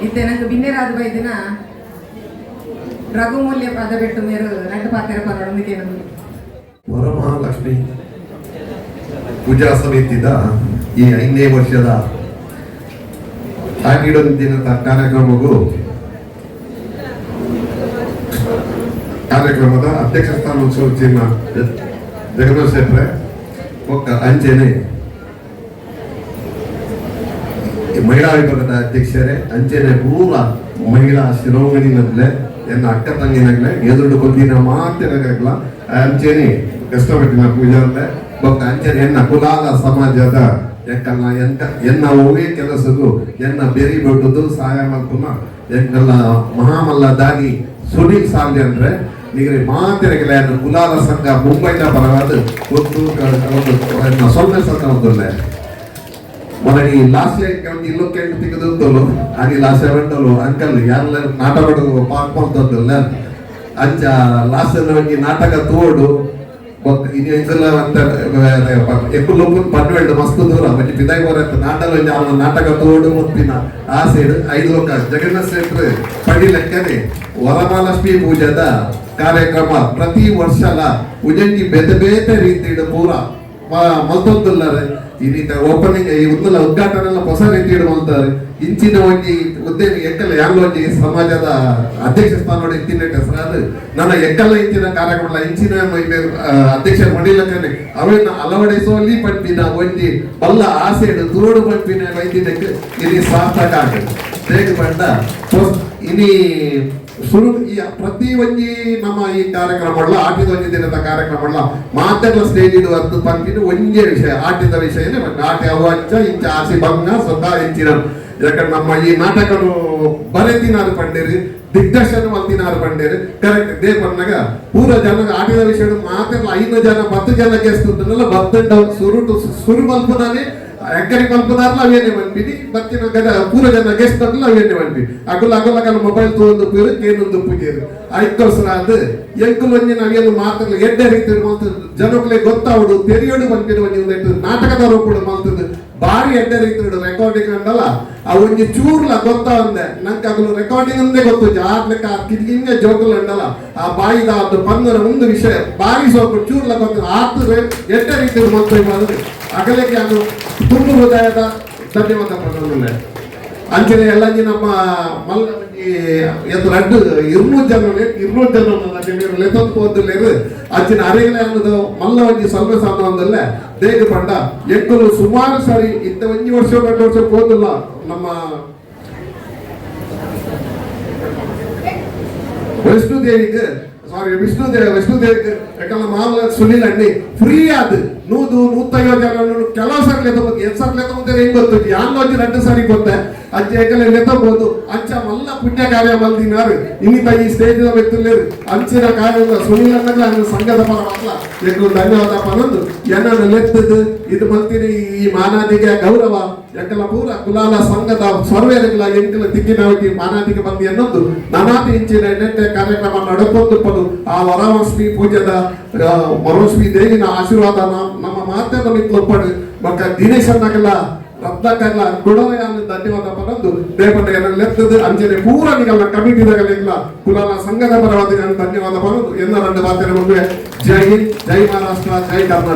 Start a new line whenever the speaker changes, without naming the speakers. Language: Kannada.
ಇತ್ತೆ ನಂಗೆ ಬಿನ್ನೆರಾದ ಬೈದಿನ ರಘುಮೂಲ್ಯ ಪದ ಬಿಟ್ಟು ಮೇರು ನಟ್ಟು ಪಾತ್ರ ಪರೊಂದಿಗೆ ನಮ್ಗೆ
ವರಮಹಾಲಕ್ಷ್ಮಿ ಪೂಜಾ ಸಮಿತಿದ ಈ 5ನೇ ವರ್ಷದ ದಿನದ ಕಾರ್ಯಕ್ರಮದ ಅಧ್ಯಕ್ಷ ಸ್ಥಾನ ಉತ್ಸವಿನ ಜಗನ್ನಾಥ್ ಶೆಟ್ರೆ ಒಕ್ಕ ಅಂಚೆನೆ ಮಹಿಳಾ ವಿಭಾಗದ ಅಧ್ಯಕ್ಷರೇ ಅಂಚೆನೆ ಪೂರ ಮಹಿಳಾ ಶಿರೋಮಣಿನಲ್ಲೇ ಎನ್ನ ಅಕ್ಕ ತಂಗಿನಾಗ್ಲೆ ಎದುರು ಕೊಂದಿನ ಮಾತಿನಾಗಲ್ಲ ಅಂಚೆನೆ ಕಷ್ಟಪಟ್ಟಿನ ಪೂಜಾರ್ಲೆ ಬೊಕ್ಕ ಅಂಚೆನೆ ಎನ್ನ ಕುಲಾಲ ಸಮಾಜದ ಯಾಕಲ್ಲ ಎನ್ನ ಹೋಗಿ ಕೆಲಸದು ಎನ್ನ ಬೆರಿ ದೊಡ್ಡದು ಸಹಾಯ ಮಲ್ಪುನ ಎಂಕಲ್ಲ ಮಹಾಮಲ್ಲ ದಾನಿ ಸುನೀಲ್ ಸಾಲಿ ಅಂದ್ರೆ ನಿಗರಿ ಮಾತಿರಗಿಲ್ಲ ಕುಲಾಲ ಸಂಘ ಮುಂಬೈನ ಪರವಾದ ಒಂದು ಸೊನ್ನೆ ಸಂಘ ಒಂದೊಳ್ಳೆ ಮೊದಲಿ ಲಾಸ್ಟ್ ಇಲ್ಲೋ ಕೆಂಟು ತೆಗೆದು ಅಲ್ಲಿ ಲಾಸ್ಟ್ ಬಂದಲು ಅಂಕಲ್ ಯಾರೆಲ್ಲ ನಾಟಕ ಪಾಲ್ಕೊಂತಲ್ಲ ಅಂಚ ಲಾಸ್ಟ್ ನಾಟಕ ತೋಡು ಇದು ಎಂಕಲ್ಲ ಅಂತ ಎಕ್ಕುಲು ಪನ್ನೆರಡು ಮಸ್ತ್ ದೂರ ಮತ್ತೆ ಪಿದಾಯಿ ಬರತ್ತ ನಾಟಕ ತೋಡು ಮುತ್ತಿನ ಆ ಸೈಡ್ 5 ಲೋಕ ಜಗನ್ನಾಥ್ ಶೆಟ್ರು ಪಡಿ ಲೆಕ್ಕನೆ ವರಮಹಾಲಕ್ಷ್ಮಿ ಪೂಜಾದ ಕಾರ್ಯಕ್ರಮ ಪ್ರತಿ ವರ್ಷಲ ಉಜಂಗಿ ಬೇತೆ ರೀತಿ ಪೂರ ಮಲ್ತೊಂದುಲ್ಲರೆ ಈ ರೀತಿ ಓಪನಿಂಗ್ ಈ ಉದ್ದಲ ಉದ್ಘಾಟನೆ ಎಲ್ಲ ಹೊಸ ರೀತಿ ಮಲ್ತಾರೆ ಇಂಚಿನ ಒಂದು ಉದ್ಯೋಗ ಎಕ್ಕಲ್ಲ ಯಾರು ಒಂದು ಸಮಾಜದ ಅಧ್ಯಕ್ಷ ಸ್ಥಾನ ಇಂಚಿನ ಹೆಸರಾದ ನನ್ನ ಎಕ್ಕಲ್ಲ ಇಂಚಿನ ಕಾರ್ಯಕ್ರಮ ಇಂಚಿನ ಅಧ್ಯಕ್ಷ ಮಾಡಿಲಕ್ಕನೆ ಅವೇನ ಅಳವಡಿಸುವಲ್ಲಿ ಪಂಪಿನ ಒಂದಿ ಬಲ್ಲ ಆಸೆಡು ತೋಡು ಪಂಪಿನ ವೈದ್ಯಕ್ಕೆ ಇಲ್ಲಿ ಸಾರ್ಥಕ ಆಗುತ್ತೆ ಹೇಗೆ ಬಂದ ಇನಿ ಶುರು ಈ ಪ್ರತಿ ಒಂಜಿ ನಮ್ಮ ಈ ಕಾರ್ಯಕ್ರಮ ಆಟಿದ ಒಂಜಿ ದಿನದ ಕಾರ್ಯಕ್ರಮ ಮಾತೆಲ್ಲ ಸ್ಟೇಜ್ ಇಡು ಅದು ಪಂಪಿನ ಒಂದೇ ವಿಷಯ ಆಟಿದ ವಿಷಯನೇ ಆಟಿ ಅವಾಂಚ ಇಂಚ ಆಸಿ ಭಂಗ ಸ್ವತಃ ಹೆಚ್ಚಿನ ಯಾಕಂದ್ರೆ ನಮ್ಮ ಈ ನಾಟಕನು ಬರೆದಿನಾರು ಪಂಡೇರಿ ದಿಗ್ದರ್ಶನ ಮಲ್ತಿನಾರು ಪಂಡೇರಿ ಕರೆಕ್ಟ್ ದೇ ಪನ್ನಾಗ ಪೂರ ಜನ ಆಟಿದ ವಿಷಯ ಮಾತೆಲ್ಲ 5 ಜನ 10 ಜನ ಗೆಸ್ತಲ್ಲ 10 ಸುರು ಮಲ್ಪನಾನೆ ಎಂಕರಿ ಮಲ್ಪದಾರ್ಲ ಅವೇನೆ ಬಂದ್ಬಿಡಿ ಬತ್ತಿನ ಗದ ಪೂರ ಜನ ಗೆಸ್ಟ್ ಅಲ್ಲ ಅವೇನೆ ಬಂದ್ಬಿ ಅಗುಲ ಮೊಬೈಲ್ ತಗೊಂಡು ಪೇರು ಕೇನೊಂದು ಪೂಜೆರು ಐಕೋಸ್ಕರ ಅದು ಎಂಕುಲು ಒಂಜಿ ನಾವೇನು ಮಾತಲ್ಲ ಎಡ್ಡೆ ರೀತಿ ಮಾತು ಜನಕ್ಕೆ ಗೊತ್ತಾವುಡು ತೆರಿಯೋಡು ಬಂದ್ಬಿಡು ಒಂಜಿ ನಾಟಕದ ರೂಪಡು ಮಾತದ್ದು ಬಾರಿ ಎಡ್ಡೆ ರೀತಿ ರೆಕಾರ್ಡಿಂಗ್ ಅಂದಲ್ಲ ಆ ಒಂಜಿ ಚೂರ್ಲ ಗೊತ್ತಾವಂದೆ ನಂಗೆ ಅಗಲು ರೆಕಾರ್ಡಿಂಗ್ ಅಂದೇ ಗೊತ್ತು ಆರ್ಲೆಕ್ಕ ಕಿಡ್ಗಿಂಗೆ ಜೋಕಲ್ ಅಂದಲ್ಲ ಆ ಬಾಯಿದ ಅದು ಪಂದರ ಒಂದು ವಿಷಯ ಬಾರಿ ಸೋಕು ಚೂರ್ಲ ಗೊತ್ತು ಆತು ಎಡ್ಡೆ ರೀತಿ ಮಾತು ಅಗಲಕ್ಕೆ ಅದು ತುಂಬ ಹೃದಯದ ಧನ್ಯವಾದ ಪಡೆದಿಲ್ಲ ಅಂಚನೆ ಎಲ್ಲ ನಮ್ಮ ಮಲ್ಲ ಎಂದು 200 ಜನ ಲೆತ್ತೊಂದು ಅಂಚಿನ ಅರೆಗಲೆ ಅನ್ನೋದು ಮಲ್ಲ ಒಂಜಿ ಸ್ವಲ್ಪ ಸಾಧನದಲ್ಲೇ ದೇಗ ಪಂಡ ಎಕ್ಕಲು ಸುಮಾರು ಸಾರಿ ಇಂಥ 1 ವರ್ಷ 2 ವರ್ಷ ಹೋದಿಲ್ಲ ನಮ್ಮ ವಿಷ್ಣುದೇವಿಗೆ ಯಾಕಲ್ಲ ಮಾಮೂಲ ಸುನಿಲ್ ಅಣ್ಣಿ ಫ್ರೀ ಆದ 150 ಜನ ಕೆಲವು ಸಾರಿ ಲೆತ್ತಬಹುದು 2 ಸಾರಿ ಲೆತ್ತಬಹುದು ಹೆಂಗ್ ಗೊತ್ತು ಯಾನ್ 2 ಸಾರಿ ಗೊತ್ತೆ ಅಂಚೆ ಯಾಕಲ್ಲ ಲೆತ್ತಬಹುದು ಅಂಚ ಮಲ್ಲ ಪುಣ್ಯ ಕಾರ್ಯ ಮಲ್ದಿನಾರು ಇನ್ನಿತ ಈ ಸ್ಟೇಜ್ ವ್ಯಕ್ತಿಲೇರು ಅಂಚಿನ ಕಾರ್ಯ ಸುನಿಲ್ ಅಣ್ಣಗಳ ಸಂಘದ ಪರವಲ್ಲ ಯಾಕಂದ್ರೆ ಧನ್ಯವಾದ ಪನೊಂದು ಏನನ್ನು ಲೆತ್ತದು ಇದು ಮಲ್ತಿನ ಈ ಮಾನಾದಿಗೆ ಗೌರವ ಯಾಕಲ್ಲ ಪೂರ ಕುಲಾಲ ಸಂಘದ ಸರ್ವೇರಿಗಳ ಎಂಕಲ ದಿಕ್ಕಿನವಾಗಿ ಮಾನಾದಿಗೆ ಬಂದು ಎನ್ನೊಂದು ನನಾದಿ ಇಂಚಿನ ನೆಟ್ಟೆ ಕಾರ್ಯಕ್ರಮ ನಡೆಕೊಂಡು ಆ ವರಮಹಾಲಕ್ಷ್ಮಿ ಪೂಜೆದ ವರಮಹಾಲಕ್ಷ್ಮಿ ದೇವಿನ ಆಶೀರ್ವಾದ ನಮ್ಮ ಮಾತೆಲ್ಲ ಮಿತ್ಲೊಪ್ಪಡು ಮಕ್ಕ ದಿನೇಶನ್ನಗೆಲ್ಲ ರತ್ನಕ್ಕೆಲ್ಲ ಕೊಡೋಯ ಧನ್ಯವಾದ ಪರೊಂದು ದೇವಪಟ್ಟೆಗೆಲ್ಲ ಲೆತ್ತದು ಅಂಚನೆ ಪೂರ ನಿಗಲ್ಲ ಕಮಿಟಿದಾಗಲಿಲ್ಲ ಕುಲಾಲ ಸಂಘದ ಪರವಾದ ಧನ್ಯವಾದ ಪರೊಂದು ಎನ್ನ 2 ಮಾತಿನ ಮುಂದೆ ಜೈ ಹಿಂದ್, ಜೈ ಮಹಾರಾಷ್ಟ್ರ, ಜೈ ಕರ್ನಾಟಕ.